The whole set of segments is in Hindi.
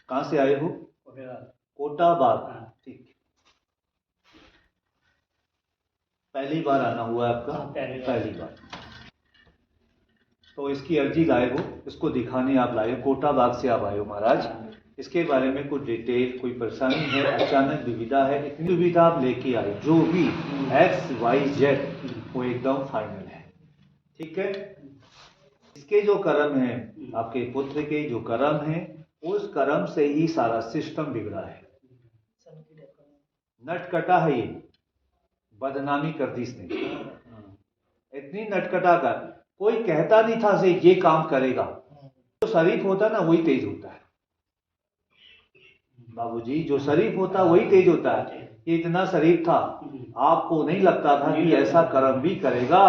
कहाँ से आए हो? कोटाबाग। ठीक, पहली बार आना हुआ है आपका? पहली बार। तो इसकी अर्जी लाए हो, इसको दिखाने आप लाए हो, कोटाबाग से आप आए हो महाराज। इसके बारे में कुछ डिटेल, कोई परेशानी है, अचानक दुविधा है, इतनी दुविधा आप लेके आए, जो भी XYZ वो एकदम फाइनल है, ठीक है। इसके जो कर्म है, आपके पुत्र के जो कर्म है, उस कर्म से ही सारा सिस्टम बिगड़ा है। नटकटा है ये, बदनामी कर दी इसने, इतनी नटकटा कर, कोई कहता नहीं था से ये काम करेगा। जो शरीफ होता ना वही तेज होता है बाबूजी, जो शरीफ होता वही तेज होता है। ये इतना शरीफ था, आपको नहीं लगता था कि ऐसा कर्म भी करेगा,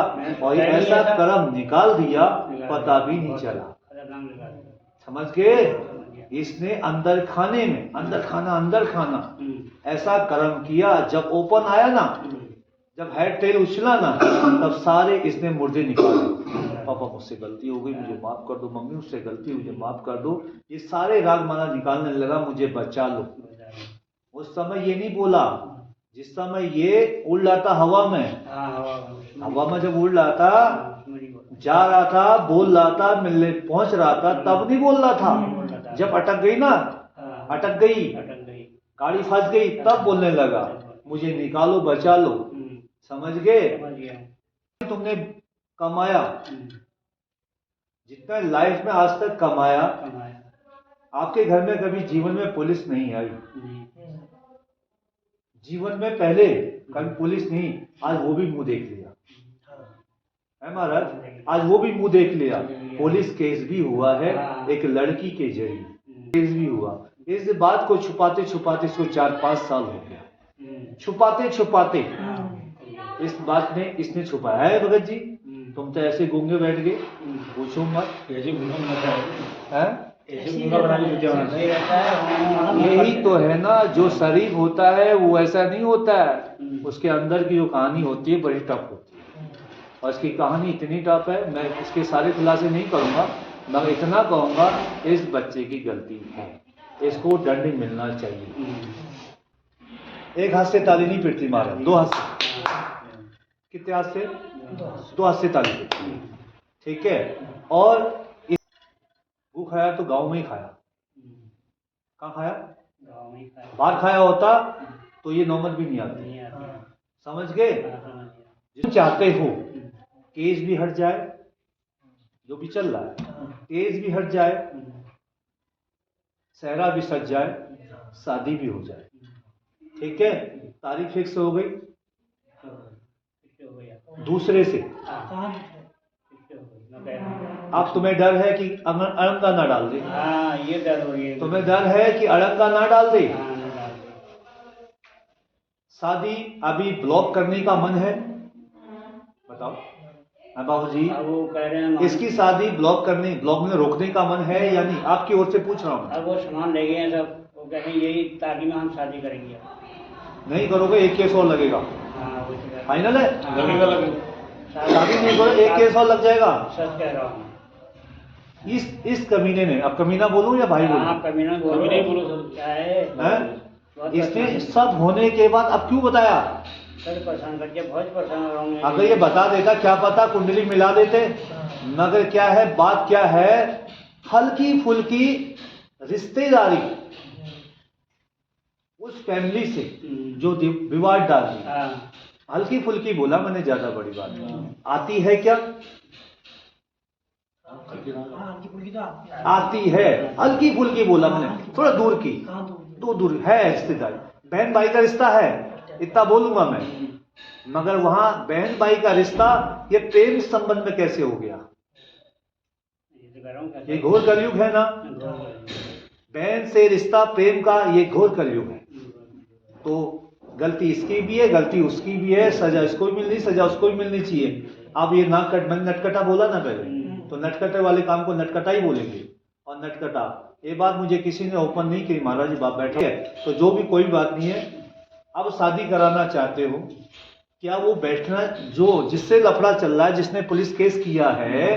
और ये ऐसा कर्म निकाल दिया, पता भी नहीं चला। समझ गए? इसने अंदर खाने में, अंदर खाना ऐसा कर्म किया, जब ओपन आया ना, जब हेड टेल उछला ना, तब सारे इसने मुर्दे निकाले। पापा मुझसे गलती हो गई, मुझे माफ कर दो, मम्मी मुझसे गलती, मुझे माफ कर दो। ये सारे राग माला निकालने लगा, मुझे बचा लो। उस समय ये नहीं बोला, जिस समय ये उड़ रहा था हवा में, हवा में जब उड़ रहा था, जा रहा था, बोल रहा था, मिलने पहुंच रहा था, तब नहीं बोल रहा था। जब अटक गई ना, अटक गई, गाड़ी फंस गई, तब बोलने लगा, मुझे निकालो, बचा लो। समझ गए? तुमने कमाया जितना लाइफ में आज तक कमाया, आपके घर में कभी जीवन में पुलिस नहीं आई, जीवन में पहले कभी पुलिस नहीं, आज वो भी मुंह देख लिया है महाराज, आज वो भी मुंह देख लिया। पुलिस केस भी हुआ है, एक लड़की के जरिए केस भी हुआ। इस बात को छुपाते छुपाते इसको 4-5 साल हो गया, छुपाते छुपाते इस बात ने इसने छुपाया है। भगत जी तुम तो ऐसे गूंगे बैठ गए, पूछो मत, ऐसे यही तो है ना, जो शरीफ होता है वो ऐसा नहीं होता है, उसके अंदर की जो कहानी होती है बड़ी टफ होती है, और इसकी कहानी इतनी टफ है, मैं इसके सारे खुलासे नहीं करूंगा, मगर इतना कहूंगा, इस बच्चे की गलती है, इसको दंड मिलना चाहिए। एक हाथ से ताली नहीं पिटती महाराज, 2 हाथ से। कितने हाथ से? 2 हाथ से ताली पिटती, ठीक है। और वो खाया तो गांव में ही खाया, कहाँ खाया? गांव में ही खाया। बाहर खाया होता तो ये नौबत भी नहीं आती। समझ गए? जो चाहते हो केस भी हट जाए, जो भी चल रहा है केस भी हट जाए, सहरा भी सज जाए, शादी भी हो जाए, ठीक है। तारीख फिक्स हो गई दूसरे से। अब तुम्हें डर है कि अड़ंगा ना डाल दे, ये डर हो गया, तुम्हें डर है कि अड़ंगा ना डाल दे। शादी अभी ब्लॉक करने का मन है, बताओ बाबू जी, वो कह रहे हैं इसकी शादी ब्लॉक में रोकने का मन है या नहीं, आपकी ओर से पूछ रहा हूँ। अब वो सामान ले गए हैं सब, वो कह रहे हैं यही तारीख में हम शादी करेंगे। नहीं करोगे, 1 केस और लगेगा। फाइनल है? लगेगा। शादी नहीं करो, 1 केस और लग जाएगा। सच कह रहा हूँ। इस कमीने ने, अब कमीना बोलूं या भाई बोलूं? कमीना बोलो, क्या है? इसने सब होने के बाद अब क्यों बताया? सर परेशान करके बहुत परेशान हो रहा हूं। अगर ये बता देता, क्या पता कुंडली मिला देते, मगर क्या है, बात क्या है, हल्की फुल्की रिश्तेदारी उस फैमिली से जो विवाद डाल दी, हल्की फुल्की बोला मैंने, ज्यादा बड़ी बात आती है क्या? आती है, हल्की फुल्की बोला मैंने, थोड़ा दूर की, तो दूर है रिश्तेदारी, बहन भाई का रिश्ता है, इतना बोलूंगा मैं, मगर वहां बहन भाई का रिश्ता ये प्रेम संबंध में कैसे हो गया? ये घोर कलयुग है ना, बहन से रिश्ता प्रेम का, ये घोर कलयुग है। तो गलती इसकी भी है, गलती उसकी भी है, सजा इसको भी मिलनी, सजा उसको भी मिलनी चाहिए। अब ये मैंने नटकटा बोला ना पहले, तो नटकटे वाले काम को नटकटा ही बोलेंगे। और नटकटा, ये बात मुझे किसी ने ओपन नहीं की, महाराज जी बाप बैठे हैं, तो जो भी कोई बात नहीं है। अब शादी कराना चाहते हो, क्या वो बैठना, जो जिससे लफड़ा चल रहा है, जिसने पुलिस केस किया है,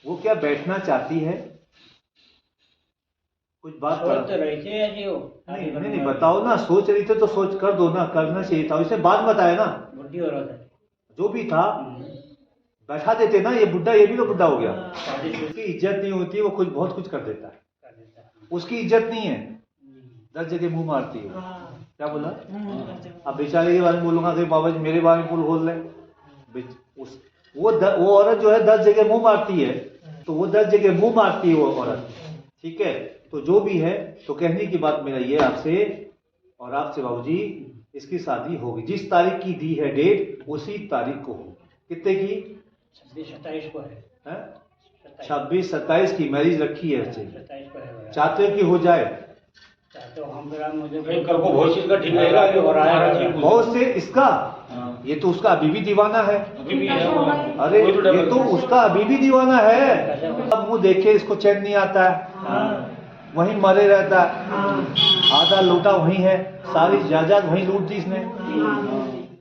वो क्या बैठना चाहती है? कुछ बात सोच तो रही थी जी वो नहीं नहीं नहीं, बताओ ना, सोच रही थे तो सोच कर दो ना, करना चाहिए था, इसे बाद बताया ना, बुद्धि हो रहा था। जो भी था बैठा देते ना, ये बुढ़ा, ये भी तो बुढ़ा हो गया, शादी उसकी इज्जत नहीं होती, वो कुछ बहुत कुछ कर देता है, कर देता है। उसकी इज्जत नहीं है, 10 जगह मुंह मारती है। क्या बोला? अब बेचारे के बारे में बोलूंगा कि बाबा जी मेरे बारे में बोल रहे, वो औरत जो है 10 जगह मुंह मारती है, तो वो 10 जगह मुंह मारती है वो औरत, ठीक है। तो जो भी है, तो कहने की बात मेरा ये आपसे और आपसे बाबूजी, इसकी शादी होगी, जिस तारीख की दी है डेट उसी तारीख को होगी। कितने की? 26-27 को है। 26-27 की मैरिज रखी है बच्चे। 27 को है। चाहते हो कि हो जाए? चाहते हो हम मुझे कल को बहुत चीज का ठीक रहेगा, अभी हो रहा है बहुत से इसका, ये तो उसका अभी भी दीवाना है, अभी भी है। अरे ये तो उसका अभी भी दीवाना है, अब मुंह देखे इसको चैन नहीं आता है, वहीं मरे रहता है, आधा लूटा वहीं है, सारी जायदाद वहीं लूट दी इसने,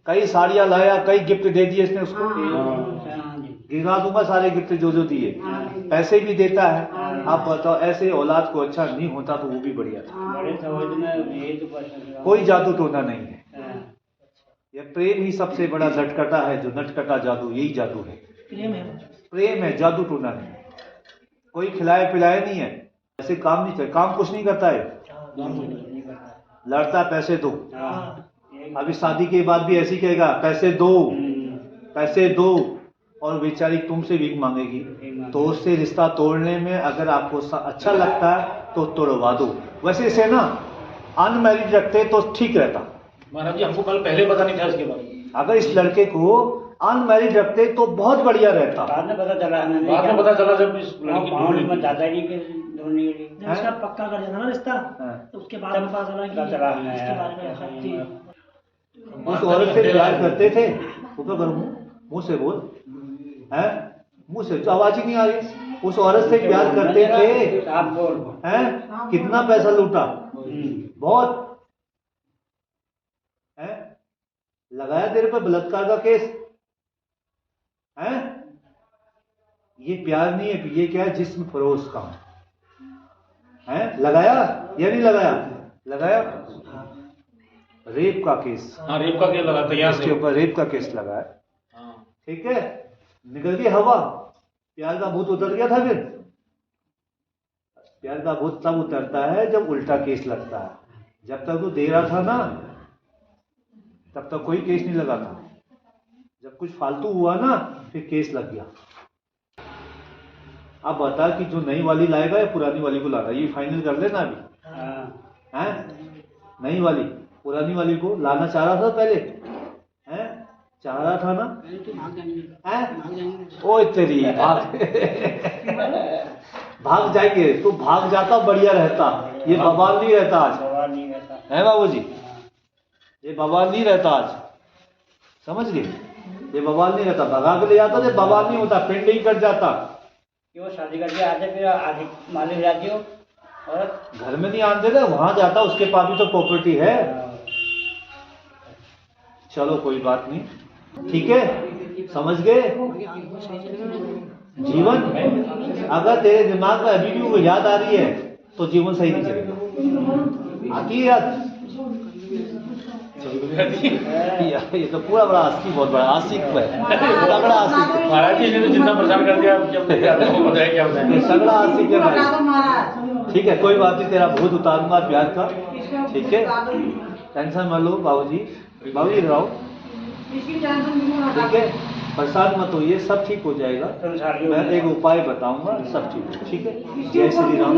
कई साड़ियां लाया, कई गिफ्ट दे दिए इसने उसको, गिरा दूंगा सारे गिफ्ट जो जो दिए, पैसे भी देता है। आप बताओ, ऐसे औलाद को अच्छा नहीं होता तो वो भी बढ़िया था। कोई जादू टोना नहीं है, यह प्रेम ही सबसे बड़ा नटखटा है, जो नटखटा जादू, यही जादू है, प्रेम है, जादू टोना नहीं। कोई खिलाए पिलाए नहीं है, ऐसे काम नहीं, काम कुछ नहीं करता है, लड़ता है पैसे दो, अभी शादी के बाद भी ऐसी कहेगा पैसे दो पैसे दो, और बेचारी तुमसे भीख मांगेगी, तो उससे रिश्ता तोड़ने में अगर आपको अच्छा लगता है तो तोड़वा दो। वैसे इसे ना अनमैरिड रखते तो ठीक रहता। महाराज जी हमको कल पहले पता नहीं था इसके बारे में, अगर इस लड़के को अनमैरिड रखते तो बहुत बढ़िया रहता। बाद में पता चला, बाद में पता चला जब इस लड़की में दादाजी के ढूंढने के लिए उसका पक्का कर देना ना रिश्ता, तो उसके बाद में पता चला कि इसके बारे में उस औरत से प्यार करते थे, वो क्या करूँ, मुंह से बोल है, मुंह से तो आवाज ही नहीं आ रही, उस औरत से प्यार करते थे, आप बोल हैं, कितना पैसा लूटा, बहुत है, लगाया तेरे पे बलात्कार का केस है, ये प्यार नहीं है, ये क्या है, जिस्म फरोश का है, लगाया या नहीं लगाया, लगाया, रेप का केस, हाँ रेप का केस लगा, तैयार इसके ऊपर रेप का केस लगा है, ठीक है, निकल गई हवा, प्यार का भूत उतर गया था। फिर प्यार का भूत तब उतरता है जब उल्टा केस लगता है, जब तक तो दे रहा था ना तब तक कोई केस नहीं लगा था, जब कुछ फालतू हुआ ना फिर केस लग गया। अब बता कि जो नई वाली लाएगा या पुरानी वाली को लाना, ये फाइनल कर लेना अभी, हैं, नई वाली पुरानी वाली को लाना चाह रहा था पहले, हैं, चाह रहा था ना, ओए तेरी भाग जाएंगे, तो भाग जाता बढ़िया रहता, ये बवाल नहीं रहता आज, है बाबूजी, ये बवाल नहीं रहता आज, समझ गए, ये बवाल नहीं रहता, भगा के ले जाता तो बवाल नहीं होता, पेंडिंग कट जाता। क्यों शादी करके आते फिर आधी मालिक जाती हो, और घर में नहीं आने देता, वहां जाता, उसके पास भी तो प्रॉपर्टी है। चलो कोई बात नहीं, ठीक है, समझ गए। जीवन अगर तेरे दिमाग में अभी भी वो याद आ रही है तो जीवन सही नहीं चलेगा। आती है याद, ये तो पूरा बड़ा आशिक, बहुत बड़ा आशिक है, तगड़ा आशिक। महाराज जी ने तो जितना परेशान कर दिया, जब बताया क्या बताया, तगड़ा आशिक है भाई, ठीक है, कोई बात नहीं, तेरा भूत उतारूंगा प्यार का, ठीक है, टेंशन मत लो बाबूजी, बाबूजी रहो, ठीक है, परेशान मत होइए, सब ठीक हो जाएगा, मैं एक उपाय बताऊंगा, सब ठीक है, ठीक है, जय श्री राम।